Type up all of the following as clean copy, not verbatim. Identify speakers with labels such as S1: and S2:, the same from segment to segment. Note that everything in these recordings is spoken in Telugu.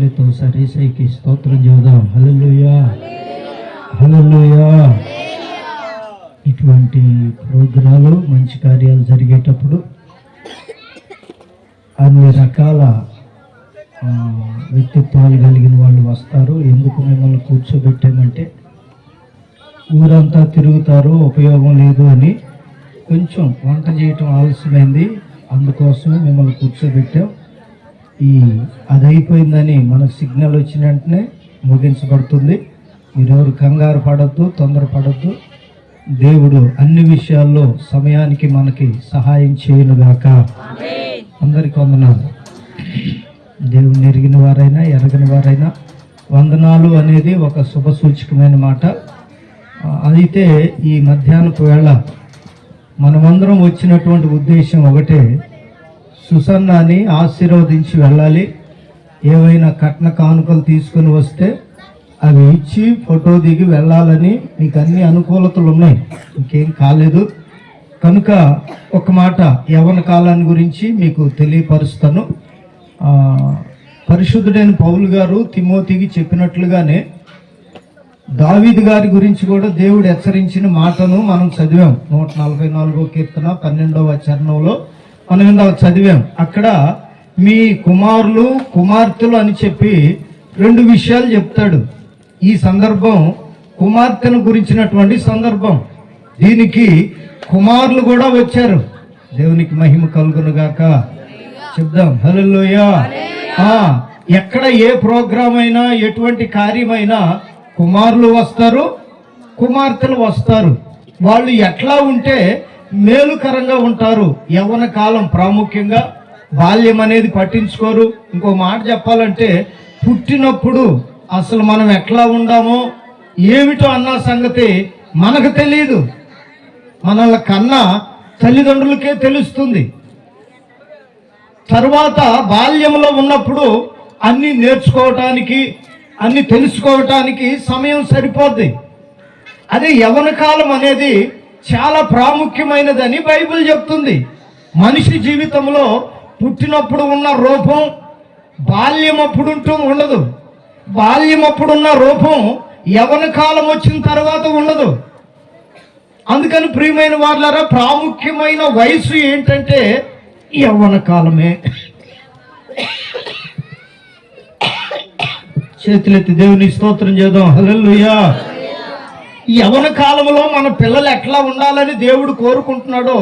S1: చేతులతో సరేసైకి స్తోత్రం చేద్దాం. హల్లెలూయా, హల్లెలూయా. ఇటువంటి ప్రోగ్రాలు, మంచి కార్యాలు జరిగేటప్పుడు అన్ని రకాల వ్యక్తిత్వాలు కలిగిన వాళ్ళు వస్తారు. ఎందుకు మిమ్మల్ని కూర్చోబెట్టామంటే ఊరంతా తిరుగుతారు, ఉపయోగం లేదు అని కొంచెం వంట చేయటం ఆలస్యమైంది, అందుకోసమే మిమ్మల్ని కూర్చోబెట్టాం. అది అయిపోయిందని మనకు సిగ్నల్ వచ్చిన వెంటనే ముగించబడుతుంది. మీరెవరు కంగారు పడద్దు, తొందరపడద్దు. దేవుడు అన్ని విషయాల్లో సమయానికి మనకి సహాయం చేయనుగాక. అందరికీ వందనాలు. దేవుని ఎరిగిన వారైనా ఎరగని వారైనా వందనాలు అనేది ఒక శుభ సూచకమైన మాట. అయితే ఈ మధ్యాహ్నపు వేళ మనమందరం వచ్చినటువంటి ఉద్దేశం ఒకటే, సుసన్నాని ఆశీర్వదించి వెళ్ళాలి. ఏవైనా కట్న కానుకలు తీసుకొని వస్తే అవి ఇచ్చి ఫోటో దిగి వెళ్ళాలని మీకు అన్ని అనుకూలతలు ఉన్నాయి, ఇంకేం కాలేదు. కనుక ఒక మాట యవ్వన కాలాన్ని గురించి మీకు తెలియపరుస్తాను. పరిశుద్ధుడైన పౌలు గారు తిమోతికి చెప్పినట్లుగానే దావీదు గారి గురించి కూడా దేవుడు హెచ్చరించిన మాటను మనం చదివాం. 144వ కీర్తన 12వ చరణంలో మనం ఇందాక చదివాం. అక్కడ మీ కుమారులు కుమార్తెలు అని చెప్పి 2 విషయాలు చెప్తాడు. ఈ సందర్భం కుమార్తెను గురించినటువంటి సందర్భం. దీనికి కుమారులు కూడా వచ్చారు. దేవునికి మహిమ కలుగునుగాక. చెప్దాం హల్లెలూయా. ఎక్కడ ఏ ప్రోగ్రామ్ అయినా, ఎటువంటి కార్యమైనా కుమారులు వస్తారు, కుమార్తెలు వస్తారు. వాళ్ళు ఎట్లా ఉంటే మేలుకరంగా ఉంటారు. యవ్వన కాలం ప్రాముఖ్యంగా బాల్యం అనేది పట్టించుకోరు. ఇంకో మాట చెప్పాలంటే పుట్టినప్పుడు అసలు మనం ఎట్లా ఉండామో ఏమిటో అన్న సంగతి మనకు తెలియదు. మనల్ని కన్నా తల్లిదండ్రులకే తెలుస్తుంది. తర్వాత బాల్యంలో ఉన్నప్పుడు అన్నీ నేర్చుకోవటానికి, అన్ని తెలుసుకోవటానికి సమయం సరిపోద్ది. అదే యవ్వన కాలం అనేది చాలా ప్రాముఖ్యమైనదని బైబిల్ చెప్తుంది. మనిషి జీవితంలో పుట్టినప్పుడు ఉన్న రూపం బాల్యం అప్పుడుంటూ ఉండదు. బాల్యం అప్పుడున్న రూపం యవ్వన కాలం వచ్చిన తర్వాత ఉండదు. అందుకని ప్రియమైన వాళ్ళారా, ప్రాముఖ్యమైన వయసు ఏంటంటే యవ్వన కాలమే. చేతులెత్తి దేవుని స్తోత్రం చేద్దాం. హల్లెలూయా. ఈ యవ్వన కాలంలో మన పిల్లలు ఎట్లా ఉండాలని దేవుడు కోరుకుంటున్నాడో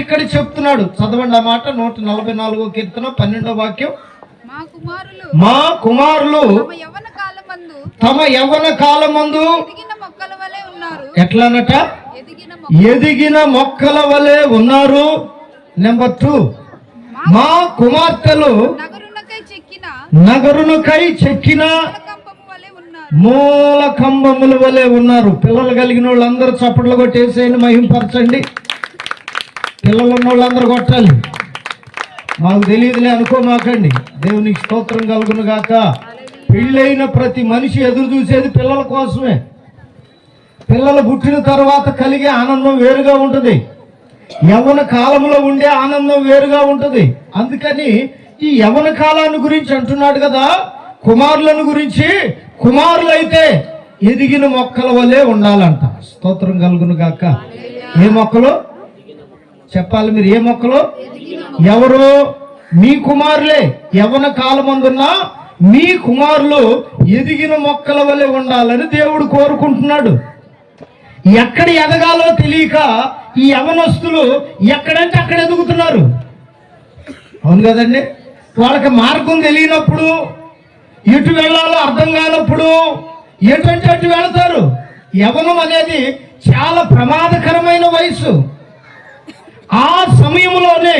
S1: ఇక్కడ చెప్తున్నాడు. చదవండి ఆ మాట. 144వ కీర్తన 12వ వాక్యం. మా కుమారులు తమ యవ్వన కాలమందు ఎట్లానట? ఎదిగిన మొక్కల వలె ఉన్నారు. నెంబర్ 2, మా కుమార్తెలు నగరునకై చెక్కిన మూల కంబముల వలె ఉన్నారు. పిల్లలు కలిగిన వాళ్ళందరూ చప్పట్లు కొట్టేసేయండి, మహింపరచండి. పిల్లలు ఉన్న వాళ్ళందరూ కొట్టాలి. మాకు తెలియదులే అనుకోమాకండి. దేవునికి స్తోత్రం కలుగును గాక. పెళ్ళైన ప్రతి మనిషి ఎదురు చూసేది పిల్లల కోసమే. పిల్లలు పుట్టిన తర్వాత కలిగే ఆనందం వేరుగా ఉంటుంది. యవ్వన కాలంలో ఉండే ఆనందం వేరుగా ఉంటుంది. అందుకని ఈ యవ్వన కాలాన్ని గురించి అంటున్నాడు కదా, కుమారులను గురించి. కుమారులైతే ఎదిగిన మొక్కల వలె ఉండాలంట. స్తోత్రం కలుగును గాక. ఏ మొక్కలు చెప్పాలి మీరు? ఏ మొక్కలు? ఎవరు? మీ కుమారులే. యవ్వన కాలమందున్న మీ కుమారులు ఎదిగిన మొక్కల వలె ఉండాలని దేవుడు కోరుకుంటున్నాడు. ఎక్కడ ఎదగాలో తెలియక ఈ యవనస్తులు ఎక్కడంటే అక్కడ ఎదుగుతున్నారు. అవును కదండి? వాళ్ళకి మార్గం తెలియనప్పుడు, ఎటు వెళ్ళాలో అర్థం కానప్పుడు ఎటంటే అటు వెళతారు. యవనం అనేది చాలా ప్రమాదకరమైన వయసు. ఆ సమయంలోనే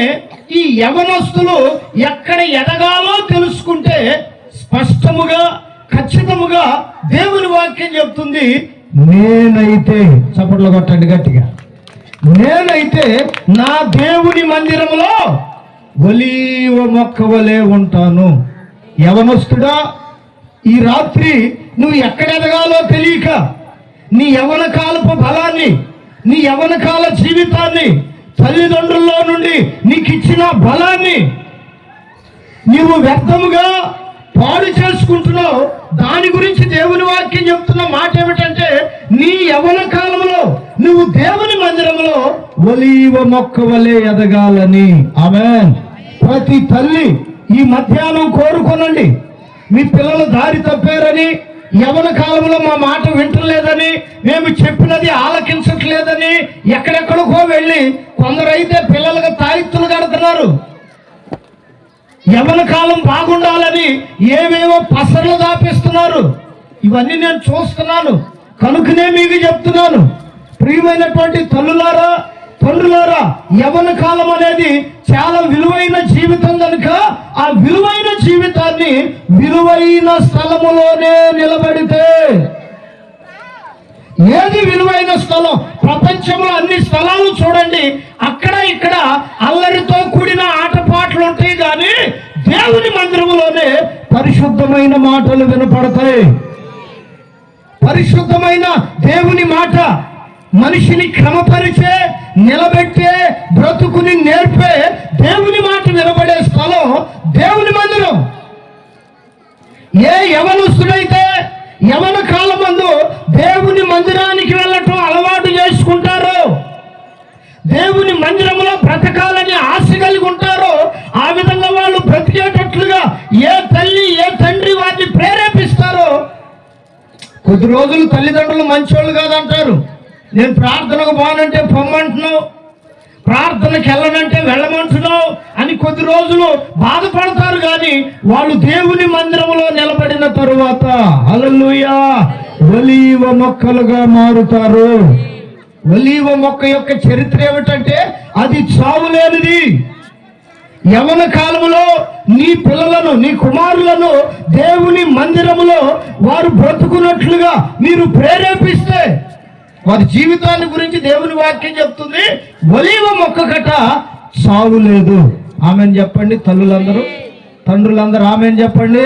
S1: ఈ యవనస్తులు ఎక్కడ ఎదగాలో తెలుసుకుంటే స్పష్టముగా, ఖచ్చితముగా దేవుని వాక్యం చెప్తుంది. నేనైతే, చప్పట్లు కొట్టండి గట్టిగా, నేనైతే నా దేవుని మందిరంలో ఒలీవ మొక్క వలె ఉంటాను. యవనస్తుడా, ఈ రాత్రి నువ్వు ఎక్కడ ఎదగాలో తెలియక నీ యవన కాలపు బలాన్ని, నీ యవన కాల జీవితాన్ని, తల్లిదండ్రుల్లో నుండి నీకు ఇచ్చిన బలాన్ని నీవు వ్యర్థముగా పాడు చేసుకుంటున్నావు. చేసుకుంటున్నావు, దాని గురించి దేవుని వాక్యం చెప్తున్న మాట ఏమిటంటే, నీ యవ్వన కాలంలో నువ్వు దేవుని మందిరంలో ఒలీవ మొక్క వలె ఎదగాలని. ఆమేన్. ప్రతి తల్లి ఈ మధ్యాహ్నం కోరుకోనండి, మీ పిల్లలు దారి తప్పారని, యవ్వన కాలంలో మా మాట వింటలేదని, మేము చెప్పినది ఆలకించట్లేదని ఎక్కడెక్కడికో వెళ్ళి కొందరైతే పిల్లలకు తాయిత్తులు కడుతున్నారు. యవ్వన కాలం బాగుండాలని ఏవేవో పసర్లు దాపిస్తున్నారు. ఇవన్నీ నేను చూస్తున్నాను కనుకనే మీకు చెప్తున్నాను. ప్రియమైనటువంటి తల్లులారా, తండ్రులారా, యవ్వన కాలం అనేది చాలా విలువైన జీవితం కనుక ఆ విలువైన జీవితాన్ని విలువైన స్థలములోనే నిలబడితే. ఏది విలువైన స్థలం? ప్రపంచంలో అన్ని స్థలాలు చూడండి, అక్కడ ఇక్కడ అల్లరితో కూడిన ఆటపాటలు ఉంటాయి, కానీ దేవుని మందిరములోనే పరిశుద్ధమైన మాటలు వినపడతాయి. పరిశుద్ధమైన దేవుని మాట మనిషిని క్రమపరిచే, నిలబెట్టే, బ్రతుకుని నేర్పే దేవుని మాట వినబడే స్థలం దేవుని మందిరం. ఏ యవనస్తుడైతే యవన కాలం మందు దేవుని మందిరానికి వెళ్ళటం అలవాటు చేసుకుంటారో, దేవుని మందిరంలో బ్రతకాలని ఆశ కలిగి ఉంటారో, ఆ విధంగా వాళ్ళు బ్రతికేటట్లుగా ఏ తల్లి ఏ తండ్రి వారిని ప్రేరేపిస్తారో. కొద్ది రోజులు తల్లిదండ్రులు మంచోళ్ళు కాదంటారు, నేను ప్రార్థనకు పోనంటే పొమ్మంటున్నావు, ప్రార్థనకి వెళ్ళనంటే వెళ్ళమంటున్నావు అని కొద్ది రోజులు బాధపడతారు, కానీ వాళ్ళు దేవుని మందిరంలో నిలబడిన తరువాత హల్లెలూయా ఒలీవ మొక్కలుగా మారుతారు. ఒలీవ మొక్క యొక్క చరిత్ర ఏమిటంటే అది చావులేనిది. యవ్వన కాలంలో నీ పిల్లలను, నీ కుమారులను దేవుని మందిరములో వారు బ్రతుకున్నట్లుగా మీరు ప్రేరేపిస్తే వారి జీవితాన్ని గురించి దేవుని వాక్యం చెప్తుంది, ఒలీవ మొక్క కట చావు లేదు. ఆమెన్ చెప్పండి తల్లులందరూ, తండ్రులందరూ ఆమెన్ చెప్పండి.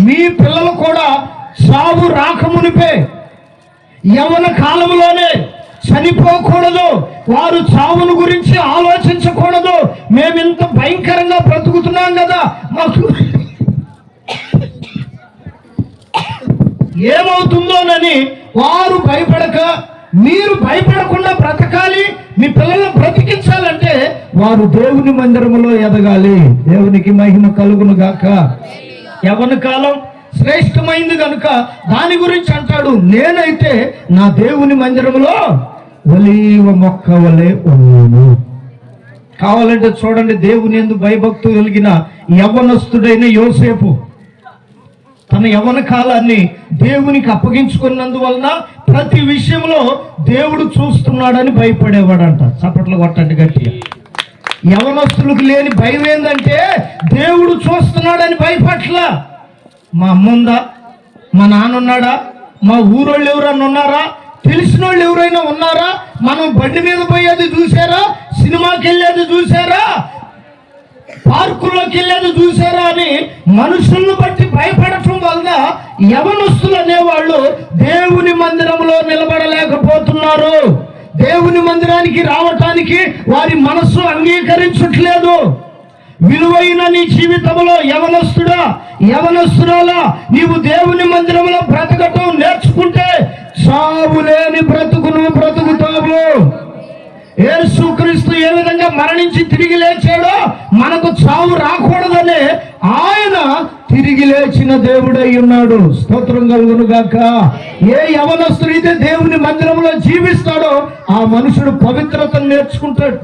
S1: మీ పిల్లలు కూడా చావు రాకమునిపే యవ్వన కాలంలోనే చనిపోకూడదు, వారు చావును గురించి ఆలోచించకూడదు. మేము ఇంత భయంకరంగా బ్రతుకుతున్నాం కదా, మాకు ఏమవుతుందోనని వారు భయపడక, మీరు భయపడకుండా బ్రతకాలి. మీ పిల్లలను బ్రతికించాలంటే వారు దేవుని మందిరములో ఎదగాలి. దేవునికి మహిమ కలుగును గాక. యవ్వన కాలం శ్రేష్టమైంది కనుక దాని గురించి అంటాడు, నేనైతే నా దేవుని మందిరములో ఒలీవ మొక్క వలె ఉన్నాను. కావాలంటే చూడండి, దేవుని యందు భయభక్తులు కలిగిన యవ్వనస్తుడైన యోసేపు తన యవ్వన కాలాన్ని దేవునికి అప్పగించుకున్నందువలన ప్రతి విషయంలో దేవుడు చూస్తున్నాడని భయపడేవాడంట. చప్పట్లు కొట్టండి గట్టిగా. యవ్వనస్తులకు లేని భయం ఏంటంటే దేవుడు చూస్తున్నాడని భయపట్ల. మా అమ్మ ఉందా, మా నాన్న ఉన్నాడా, మా ఊరోళ్ళు ఎవరన్నా ఉన్నారా, తెలిసిన వాళ్ళు ఎవరైనా ఉన్నారా, మనం బండి మీద పోయేది చూసారా, సినిమాకి వెళ్ళేది చూసారా, పార్కుల్లోకి వెళ్ళేది చూసారా అని మనుషులను బట్టి భయపడటం వల్ల యవనస్తులు అనేవాళ్ళు దేవుని మందిరంలో నిలబడలేకపోతున్నారు. దేవుని మందిరానికి రావటానికి వారి మనస్సు అంగీకరించట్లేదు. విలువైన నీ జీవితంలో యవనస్తుడా, యవనస్తురాలా, నీవు దేవుని మందిరంలో బ్రతకటం నేర్చుకుంటే చావులేని బ్రతుకును బ్రతుకుతావు. యేసుక్రీస్తు ఏ విధంగా మరణించి తిరిగి లేచాడో మనకు చావు రాకూడదనే ఆయన తిరిగి లేచిన దేవుడై ఉన్నాడు. స్తోత్రం కలుగును గాక. ఏ యవనస్తుడైతే దేవుని మందిరంలో జీవిస్తాడో ఆ మనుషుడు పవిత్రతను నేర్చుకుంటాడు,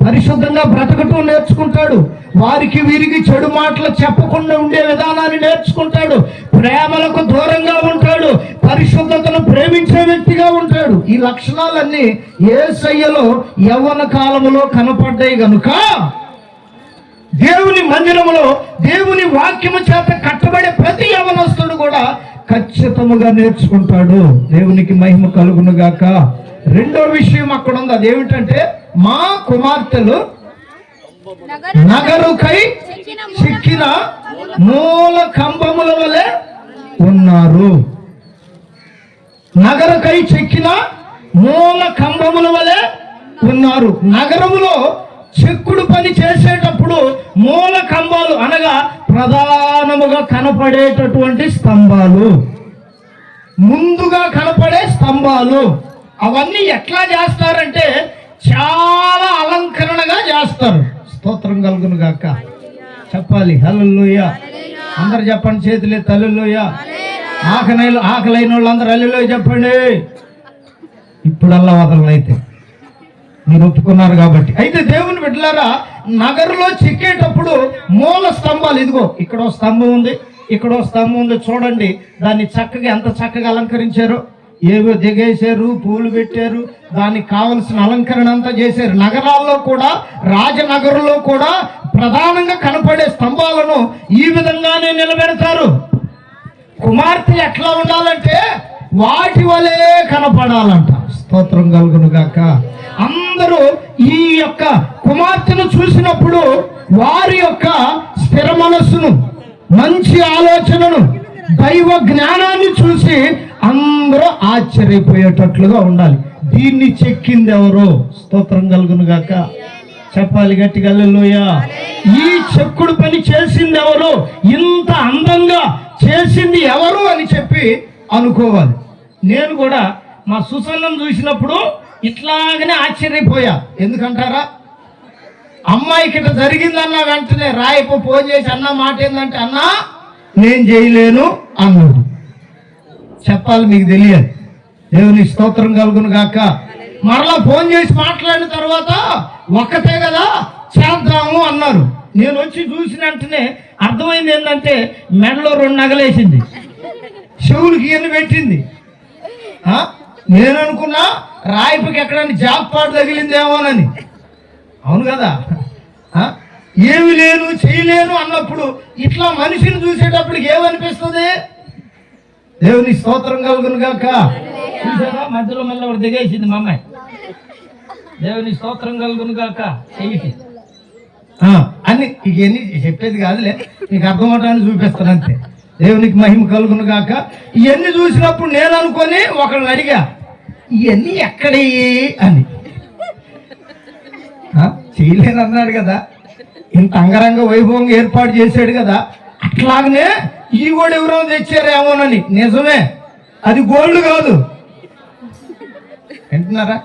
S1: పరిశుద్ధంగా బ్రతకటం నేర్చుకుంటాడు, వారికి వీరికి చెడు మాటలు చెప్పకుండా ఉండే విధానాన్ని నేర్చుకుంటాడు, ప్రేమలకు దూరంగా ఉంటాడు, పరిశుద్ధతను ప్రేమించే వ్యక్తిగా ఉంటాడు. ఈ లక్షణాలన్నీ యేసయ్యలో యవ్వన కాలములో కనపడ్డాయి గనుక దేవుని మందిరములో దేవుని వాక్యము చేత కట్టబడే ప్రతి యవనస్తుడు కూడా ఖచ్చితముగా నేర్చుకుంటాడు. దేవునికి మహిమ కలుగును గాక. రెండో విషయం అక్కడ ఉంది, అదేమిటంటే మా కుమార్తెలు నగరుకై చిక్కిన మూల కంబముల వలె ఉన్నారు. నగరుకై చెక్కిన మూల కంబముల వలె ఉన్నారు. నగరములో చెక్కుడు పని చేసేటప్పుడు మూల కంబాలు అనగా ప్రధానముగా కనపడేటటువంటి స్తంభాలు, ముందుగా కనపడే స్తంభాలు, అవన్నీ ఎట్లా చేస్తారంటే చాలా అలంకరణగా చేస్తారు. స్తోత్రం కలుగును గాక. చెప్పాలి హల్లెలూయా. అందరు చెప్పండి, చేతులే హల్లెలూయా. ఆకలైన వాళ్ళందరూ హల్లెలూయా చెప్పండి. ఇప్పుడల్లా వదలనైతే మీరు ఒప్పుకున్నారు కాబట్టి. అయితే దేవుని బిడ్డలారా, నగరులో చిక్కేటప్పుడు మూల స్తంభాలు, ఇదిగో ఇక్కడ స్తంభం ఉంది, ఇక్కడ స్తంభం ఉంది, చూడండి దాన్ని చక్కగా ఎంత చక్కగా అలంకరించారో. ఏవో దిగేశారు, పూలు పెట్టారు, దానికి కావలసిన అలంకరణ అంతా చేశారు. నగరాల్లో కూడా, రాజనగరులో కూడా ప్రధానంగా కనపడే స్తంభాలను ఈ విధంగానే నిలబెడతారు. కుమార్తె ఎట్లా ఉండాలంటే వాటి వలె కనపడాలంట. స్తోత్రం కలుగును గాక. అందరూ ఈ యొక్క కుమార్తెను చూసినప్పుడు వారి యొక్క స్థిర మనస్సును, మంచి ఆలోచనను, దైవ జ్ఞానాన్ని చూసి అందరూ ఆశ్చర్యపోయేటట్లుగా ఉండాలి. దీన్ని చెక్కింది ఎవరో? స్తోత్రం కలుగును గాక. చెప్పాలి గట్టిగా హల్లెలూయా. ఈ చెక్కుడు పని చేసింది ఎవరు? ఇంత అందంగా చేసింది ఎవరు అని చెప్పి అనుకోవాలి. నేను కూడా మా సుసన్నం చూసినప్పుడు ఇట్లాగనే ఆశ్చర్యపోయా. ఎందుకంటారా? అమ్మాయికి ఇట్లా జరిగిందన్న వెంటనే రాయపు ఫోన్ చేసి అన్న మాట ఏంటంటే, అన్నా నేను చేయలేను అన్నాడు. చెప్పాలి, మీకు తెలియాలి. దేవుని స్తోత్రం కలుగును గాక. మరలా ఫోన్ చేసి మాట్లాడిన తర్వాత ఒక్కతే కదా చేద్దాము అన్నారు. నేను వచ్చి చూసిన వెంటనే అర్థమైంది ఏంటంటే, మెడలో 2 నగలేసింది, చెవులకి ఎన్ని పెట్టింది. నేను అనుకున్నా రాయిపుకి ఎక్కడైనా జాబ్ పాటు తగిలిందేమోనని. అవును కదా. ఏమి లేను చేయలేను అన్నప్పుడు ఇట్లా మనిషిని చూసేటప్పటికి ఏమనిపిస్తుంది? దేవుని స్తోత్రం కలుగును గాక. చూసారా, మధ్యలో మళ్ళీ ఒకటి దిగేసింది మా అమ్మాయి. దేవుని స్తోత్రం కలుగును గాక. చెయ్యి అన్ని ఇవన్నీ చెప్పేది కాదులే, నీకు అర్థమవటాన్ని చూపిస్తాను అంతే. దేవునికి మహిమ కలుగును గాక. ఇవన్నీ చూసినప్పుడు నేను అనుకొని ఒకళ్ళని అడిగా, ఇవన్నీ ఎక్కడి అని. చేయలేను అన్నాడు కదా, ఇంత అంగరంగ వైభవంగా ఏర్పాటు చేశాడు కదా, అట్లాగనే ఈ కూడా ఎవరో తెచ్చారేమోనని. నిజమే, అది గోల్డ్ కాదు. వింటున్నారా?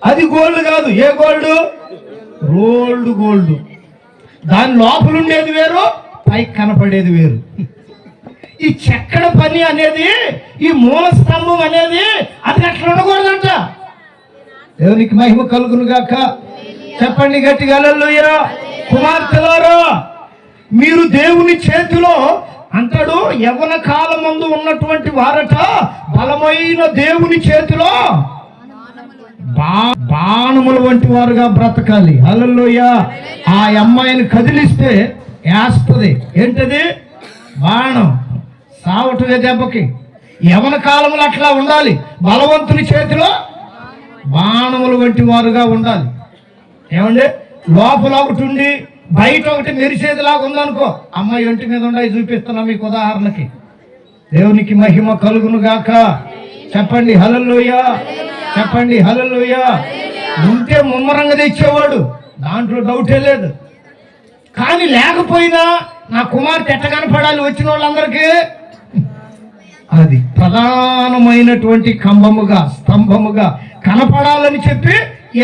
S1: అది గోల్డ్ కాదు. ఏ గోల్డ్? Rolled gold. దాని లోపల ఉండేది వేరు, పైకి కనపడేది వేరు. ఈ చెక్కడ పని అనేది, ఈ మూల స్తంభం అనేది అది అట్లా ఉండకూడదంట. దేవునికి మహిమ కలుగును గాక. చెప్పండి గట్టిగా హల్లెలూయా. కుమార్తెలారా, మీరు దేవుని చేతిలో అంటాడు, యవ్వన కాలమందు ఉన్నటువంటి వారట బలమైన దేవుని చేతిలో బాణముల వంటి వారుగా బ్రతకాలి. హల్లెలూయా. ఆ అమ్మాయిని కదిలిస్తే వేస్తుంది. ఏంటది? బాణం. సావటమే దెబ్బకి. యవ్వన కాలంలో అట్లా ఉండాలి. బలవంతుని చేతిలో బాణముల వంటి వారుగా ఉండాలి. ఏమండి? లోపల ఒకటి ఉండి బయట ఒకటి మెరిసేదిలాగా ఉందనుకో, అమ్మాయి ఒంటి మీద ఉండి చూపిస్తున్నా మీకు ఉదాహరణకి. దేవునికి మహిమ కలుగును గాక. చెప్పండి హల్లెలూయా. చెప్పండి హల్లెలూయా. ఉంటే ముమ్మరంగా తెచ్చేవాడు, దాంట్లో డౌటే లేదు. కానీ లేకపోయినా నా కుమార్తె ఎట్ట కనపడాలి వచ్చిన వాళ్ళందరికీ? అది ప్రధానమైనటువంటి కంబముగా, స్తంభముగా కనపడాలని చెప్పి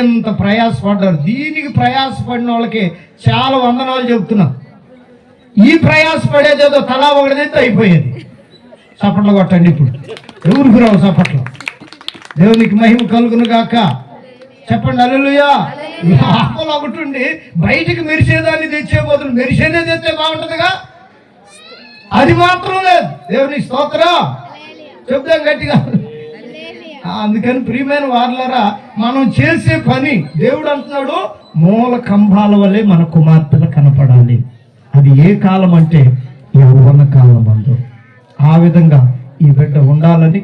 S1: ఎంత ప్రయాసపడ్డారు. దీనికి ప్రయాసపడిన వాళ్ళకి చాలా వందనాలు చెబుతున్నా. ఈ ప్రయాసపడేదేదో తలా ఒకటిదైతే అయిపోయేది. చప్పట్లు కొట్టండి. ఇప్పుడు ఎవరికి రావు చప్పట్లు. దేవునికి మహిమ కలుగును గాక. చెప్పండి హల్లెలూయా. లోపల ఒకటి ఉండి బయటికి మెరిసేదాన్ని తెచ్చే బదులు మెరిసేదే తెస్తే బాగుంటుందిగా. అది మాత్రం లేదు. దేవుని స్తోత్రం చెప్తాం గట్టిగా. అందుకని ప్రియమైన వారలారా, మనం చేసే పని దేవుడు అంటున్నాడు, మూల కంబాల వల్లే మన కుమార్తెలు కనపడాలి. అది ఏ కాలం అంటే యవ్వన కాలం అందు. ఆ విధంగా ఈ బిడ్డ ఉండాలని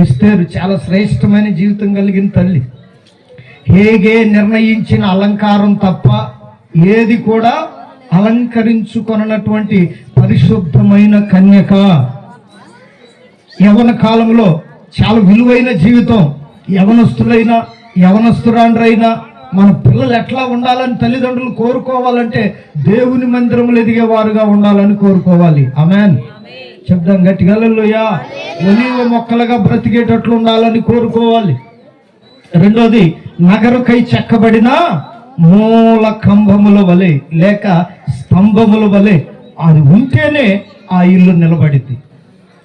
S1: ఎస్తేరు చాలా శ్రేష్టమైన జీవితం కలిగిన తల్లి. హేగే నిర్ణయించిన అలంకారం తప్ప ఏది కూడా అలంకరించుకొనటువంటి పరిశుద్ధమైన కన్యక. యవ్వన కాలంలో చాలా విలువైన జీవితం. యవనస్తులైనా యవనస్తురాండ్రైనా మన పిల్లలు ఎట్లా ఉండాలని తల్లిదండ్రులు కోరుకోవాలంటే దేవుని మందిరంలో ఎదిగేవారుగా ఉండాలని కోరుకోవాలి. ఆమేన్. చెప్దాం గట్టిగా హల్లెలూయా. ఒలీవ మొక్కలుగా బ్రతికేటట్లు ఉండాలని కోరుకోవాలి. రెండోది, నగరుకై చెక్కబడిన మూల కంబముల వలె లేక స్తంభముల వలె అది ఉంటేనే ఆ ఇల్లు నిలబడింది.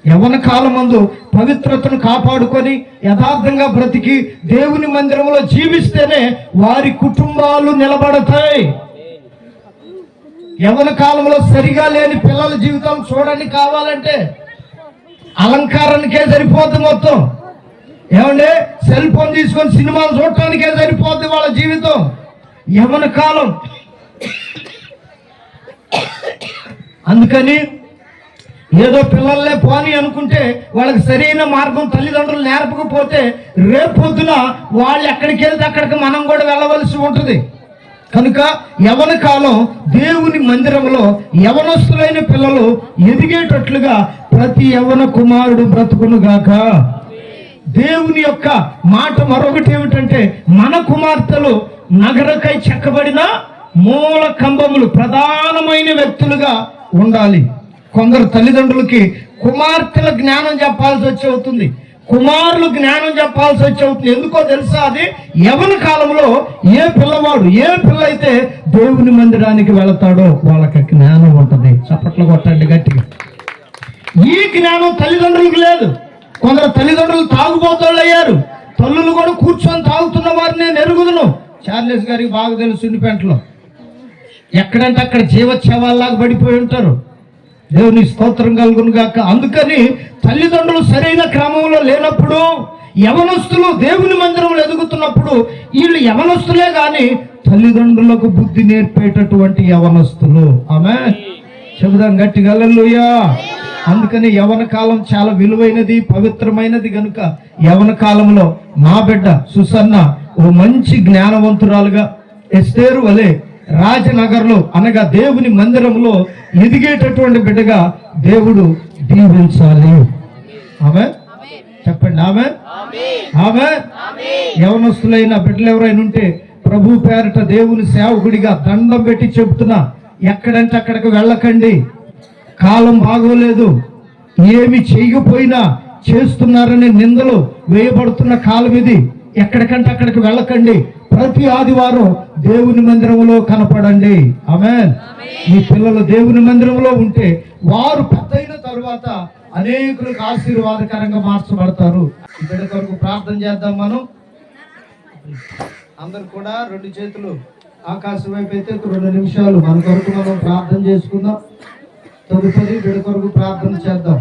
S1: యవ్వన కాలమందు పవిత్రతను కాపాడుకొని యథార్థంగా బ్రతికి దేవుని మందిరంలో జీవిస్తేనే వారి కుటుంబాలు నిలబడతాయి. యవ్వన కాలంలో సరిగా లేని పిల్లల జీవితం చూడండి, కావాలంటే అలంకారానికే సరిపోద్ది మొత్తం. ఏమంటే సెల్ ఫోన్ తీసుకొని సినిమాలు చూడటానికే సరిపోద్ది వాళ్ళ జీవితం. యవ్వన కాలం. అందుకని ఏదో పిల్లలే పోని అనుకుంటే వాళ్ళకి సరైన మార్గం తల్లిదండ్రులు నేర్పకపోతే రేపొద్దున వాళ్ళు ఎక్కడికి వెళ్తే అక్కడికి మనం కూడా వెళ్ళవలసి ఉంటుంది. కనుక యవ్వన కాలం దేవుని మందిరంలో యవనస్తులైన పిల్లలు ఎదిగేటట్లుగా ప్రతి యవ్వన కుమారుడు బ్రతుకును గాక. దేవుని యొక్క మాట మరొకటి ఏమిటంటే, మన కుమార్తెలు నగరకై చెక్కబడిన మూల కంబములు, ప్రధానమైన వ్యక్తులుగా ఉండాలి. కొందరు తల్లిదండ్రులకి కుమార్తెల జ్ఞానం చెప్పాల్సి వచ్చి అవుతుంది, కుమారులు జ్ఞానం చెప్పాల్సి వచ్చి అవుతుంది. ఎందుకో తెలుసా? అది యవ్వన కాలంలో ఏ పిల్లవాడు, ఏ పిల్ల అయితే దేవుని మందిరానికి వెళతాడో వాళ్ళకి జ్ఞానం ఉంటుంది. చప్పట్లు కొట్టండి గట్టిగా. ఈ జ్ఞానం తల్లిదండ్రులకు లేదు. కొందరు తల్లిదండ్రులు తాగుబోతోళ్ళు అయ్యారు. తల్లులు కూడా కూర్చొని తాగుతున్న వారిని నేను ఎరుగుదును. చార్లెస్ గారికి బాగా తెలుసు, ఇండిపెంట్లో ఎక్కడంటే అక్కడ జీవోత్సవాల్లాగా పడిపోయి ఉంటారు. దేవుని స్తోత్రం కలుగును గాక. అందుకని తల్లిదండ్రులు సరైన క్రమంలో లేనప్పుడు, యవనస్తులు దేవుని మందిరంలో ఎదుగుతున్నప్పుడు, వీళ్ళు యవనస్తులే కానీ తల్లిదండ్రులకు బుద్ధి నేర్పేటటువంటి యవనస్తులు. ఆమేన్. చెబుదాం గట్టిగా హల్లెలూయా. అందుకని యవన కాలం చాలా విలువైనది, పవిత్రమైనది. కనుక యవన కాలంలో మా బిడ్డ సుసన్న ఓ మంచి జ్ఞానవంతురాలుగా ఎస్తేరు వలె రాజనగర్లో అనగా దేవుని మందిరంలో ఎదిగేటటువంటి బిడ్డగా దేవుడు దీవించాలి. ఆమేన్. చెప్పండి ఆమేన్. ఆమేన్. యవనస్తులైన బిడ్డలు ఎవరైనా ఉంటే ప్రభు పేరట దేవుని సేవకుడిగా దండం పెట్టి చెబుతున్నా, ఎక్కడంటే అక్కడికి వెళ్ళకండి. కాలం బాగోలేదు, ఏమి చేయకపోయినా చేస్తున్నారని నిందలు వేయబడుతున్న కాలం ఇది. ఎక్కడికంటే అక్కడికి వెళ్ళకండి. ప్రతి ఆదివారం దేవుని మందిరంలో కనపడండి. ఆమేన్. మీ పిల్లలు దేవుని మందిరంలో ఉంటే వారు పెద్దయిన తరువాత అనేకులకు ఆశీర్వాదకరంగా మార్చబడతారు. బిడ్డ కొరకు ప్రార్థన చేద్దాం. మనం అందరు కూడా రెండు చేతులు ఆకాశం వైపు అయితే 2 నిమిషాలు మన కొరకు మనం ప్రార్థన చేసుకుందాం. తదుపరి బిడ్డ కొరకు ప్రార్థన చేద్దాం.